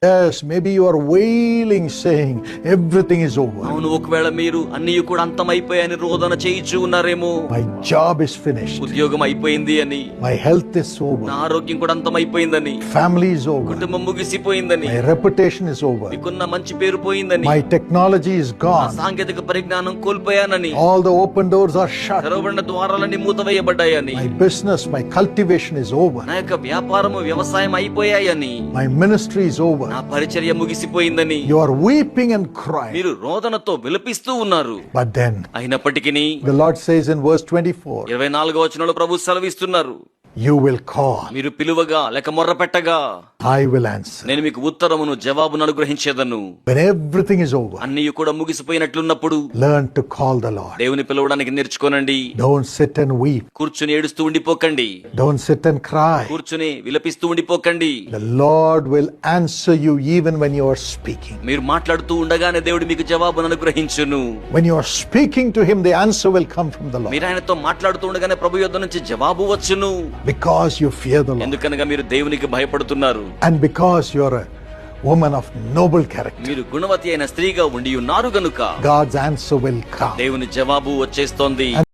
Yes, maybe you are wailing saying everything is over. అవును, ఒకవేళ మీరు అన్నీ కూడా అంతమైపోయాయని రోదన చేయిచూ ఉన్నారేమో. My job is finished. ఉద్యోగం అయిపోయింది అని, My health is over. నా ఆరోగ్యం కూడా అంతమైపోయిందని, Family is over. కుటుంబం ముగిసిపోయిందని, My reputation is over. మీకున్న మంచి పేరు పోయిందని, My technology is నా gone. సాంకేతిక పరిజ్ఞానం కోల్పోయానని, All the open doors are shut. తెరవబడిన ద్వారాలన్నీ మూతవేయబడ్డాయని, My business, my cultivation is over. నా యొక్క వ్యాపారము వ్యవసాయం అయిపోయాయని, My ministry is over. నా పరిచర్య ముగిసిపోయిందని, You are weeping and crying. మీరు రోదనతో విలపిస్తూ ఉన్నారు. But then అయినప్పటికీ the Lord says in verse 24, 24వ వచనంలో ప్రభు సెలవిస్తున్నారు, you will call, మీరు పిలువగా లేక మొర్ర పెట్టగా I will answer. నేను మీకు ఉత్తరమును జవాబును అనుగ్రహించేదను. When everything is over, అన్నీ కూడా ముగిసిపోయినట్లున్నప్పుడు learn to call the Lord. దేవుని పిలవడానికి నేర్చుకోనండి. Don't sit and weep. కూర్చుని ఏడుస్తూ ఉండిపోకండి. Don't sit and cry. కూర్చుని విలపిస్తూ ఉండిపోకండి. The Lord will answer you even when you are speaking. మీరు మాట్లాడుతూ ఉండగానే దేవుడు మీకు జవాబును అనుగ్రహించును. When you are speaking to him, the answer will come from the Lord. మీరు ఆయనతో మాట్లాడుతూ ఉండగానే ప్రభు యొద్ద నుంచి జవాబు వచ్చును. Because you fear the Lord. ఎందుకనగా మీరు దేవునికి భయపడుతున్నారు. And because you are a woman of noble character. మీరు గుణవతి అయిన స్త్రీగా ఉండి ఉన్నారు గనుక God's answer will come. దేవుని జవాబు వచ్చేస్తోంది.